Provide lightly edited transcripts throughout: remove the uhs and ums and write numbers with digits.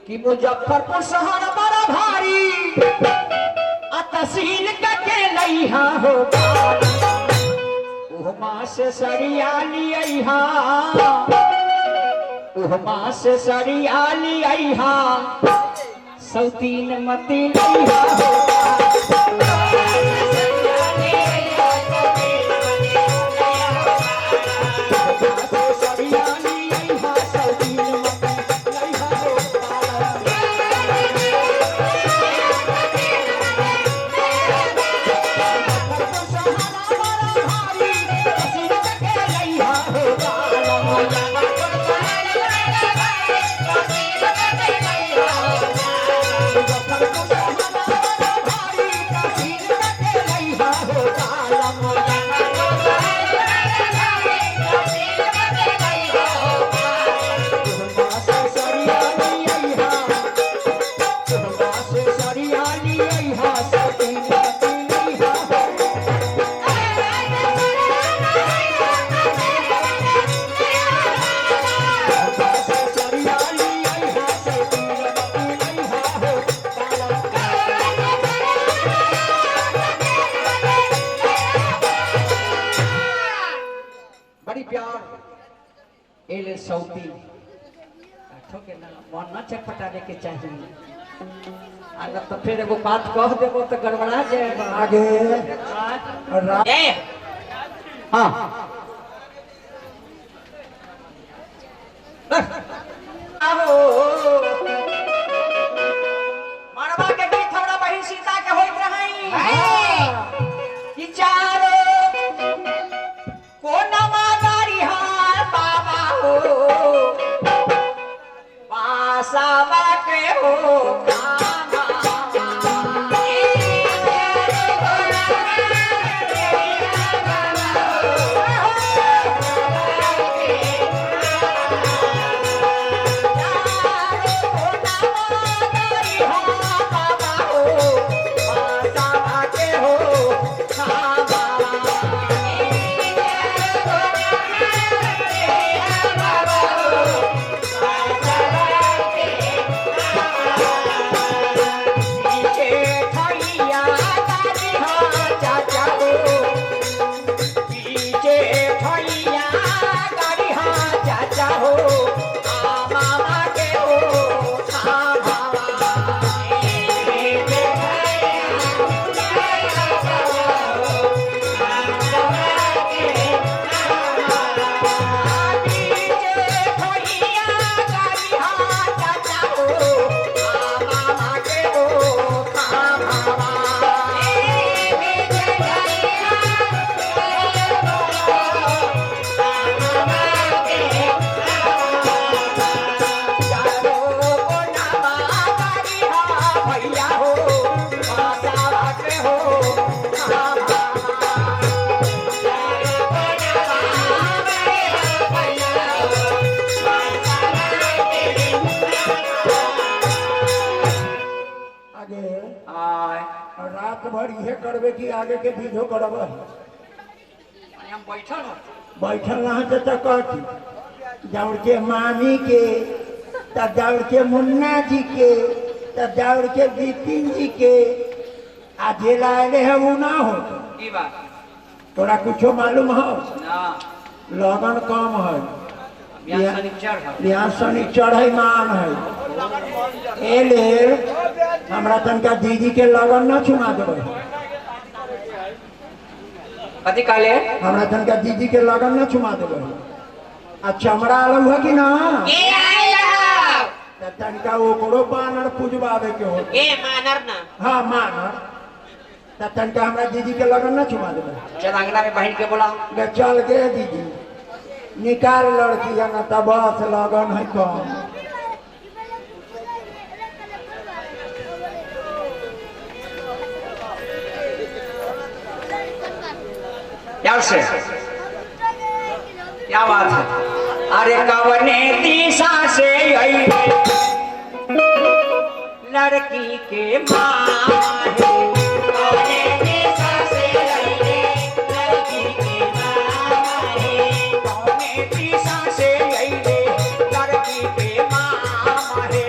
कि मुजफ्फरपुर शहर बड़ा भारी तहसील के लइहा हो उहमा से सरिया लिया उहमा से सरिया लिया सौतीन मती लिया हो सौती ठोके ना मन ना चटपटाने के चाहिए अगर तो फिर एगो बात कह देबो तो गड़बड़ा जाएगा आगे हाँ आओ मारवा के गीत हमरा बहिन सीता के होइत रही कि चारो कोना मादारी हार बाबा हो पासावा के हो रात भर ये करबे कि आगे के विधो करब हम बैठल बैठल रहा तो कथी दौड़ के मामी के तब दौड़ के मुन्ना जी के तब दौड़ के बिपिन जी के आ जेला आए है वो ना हो की बात तोरा कुछो मालूम हो ना लगन कम है बिहार शनिचर है मान है ए लेल हमरा तनका दीदी के लगन न छुमा देबै कथी कहले हमरा तनका दीदी के लगन न छुमा देबै आ चमड़ा अलग है कि ना के आइला त तनका ओकरो बानर पूजवावे के हो ए मानर ना हां मानर त तनका हमरा दीदी के लगन न छुमा देबै चल अंगना में बहन के बोला गे चल गे दीदी निकाल लड़की है ना त बस लगन है कम क्या से क्या बात है अरे कवने दिशा से आई लड़की के माँ है कवने दिशा से आई लड़की के माँ है कवने दिशा से आई लड़की के माँ है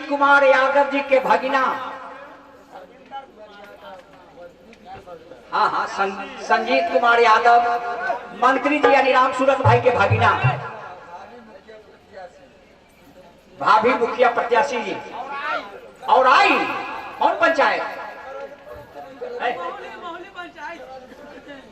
कुमार यादव जी के भगिना, हाँ हाँ संजीत कुमार यादव मंत्री जी यानी राम सूरत भाई के भगिना, भाभी मुखिया प्रत्याशी जी। और आई कौन पंचायत?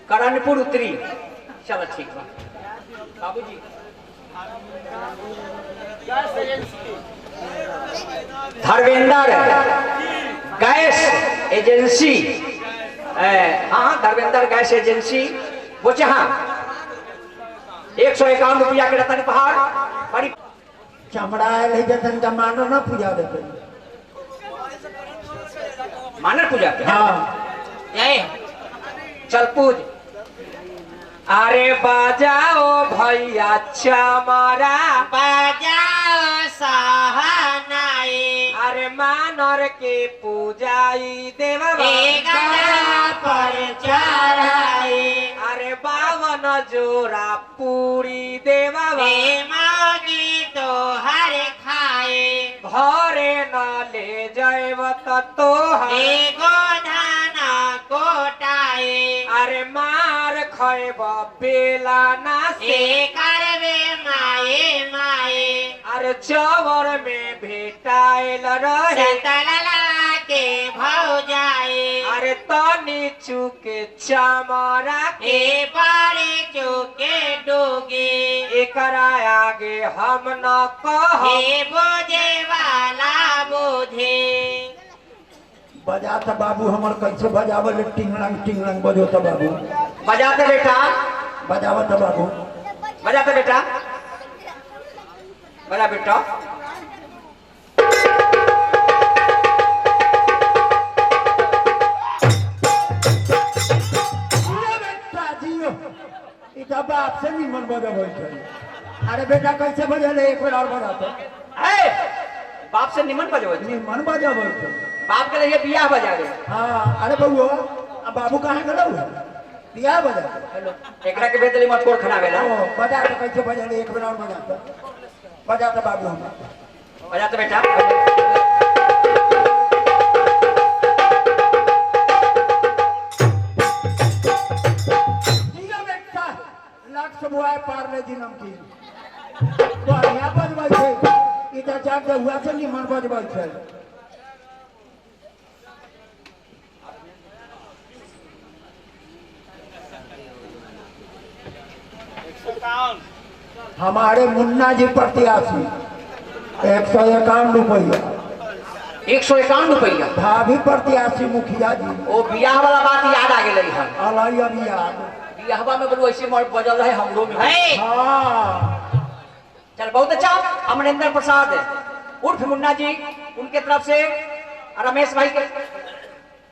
करणपुर उत्तरी। चलो ठीक है बाबू जी। धर्मेंद्र गैस एजेंसी, हाँ धर्मेंद्र गैस एजेंसी वो जहाँ 151 रुपया के रतन पहाड़ बड़ी चमड़ा ले जतन का मानो ना पूजा देते। मानर पूजा के? हाँ चल पूज। अरे बजाओ भैया चमरा, बजाओ सहनाई, अरे मानर के पूजाई देवा गंगा पर चढ़ाई, अरे बावन जोरा पूरी देवा मागी तो हर खाए, घरे न ले जाएब तो गोधाना कोटाए, अरे मार खैब बेला ना से, करवे माए माए, अरे चवर में भेटाइल रहे, सतलला के भौ जाए, अरे तनी चुके चमरा के बारे चुके डोगे, एकरा आगे हम न कह, बोझे वाला बोझे। बजा तो बाबू हमर कैसे बजावल टिंगलंग बजो तो बाबू। बजाते बेटा, बजावा तो बाबू। बजाते बेटा, बजा बेटा। इतना बाप से नहीं मन बजा बोल। अरे बेटा कैसे बजले एक बार और बजा तो। बाप से निमन बजो, मन बजा बोल। बाप के लिए बियाह बजा रहे। हाँ अरे बउआ अब बाबू कहाँ गलो बियाह बजा। हेलो एकरा के बेदली मत कोड़ खड़ा वेला। बजा तो कैसे बजले एक बार और बजा तो। बजा तो बाबू हम। बजाते बेटा। लाख सबुआ पार ले दिनम की बढ़िया बजबै छै। इधर जाके हुआ से निमन बजबै छै। हमारे मुन्ना जी प्रत्याशी 151 रुपया। 151 रुपया। भाभी प्रत्याशी मुखिया जी। ओ बियाह वाला बात याद आ गेल है। अलई अभी याद बियाहवा में बोलो ऐसे बजल रहे हमरो में। हाँ चल बहुत अच्छा। अमरेंद्र प्रसाद उर्फ मुन्ना जी उनके तरफ से रमेश भाई के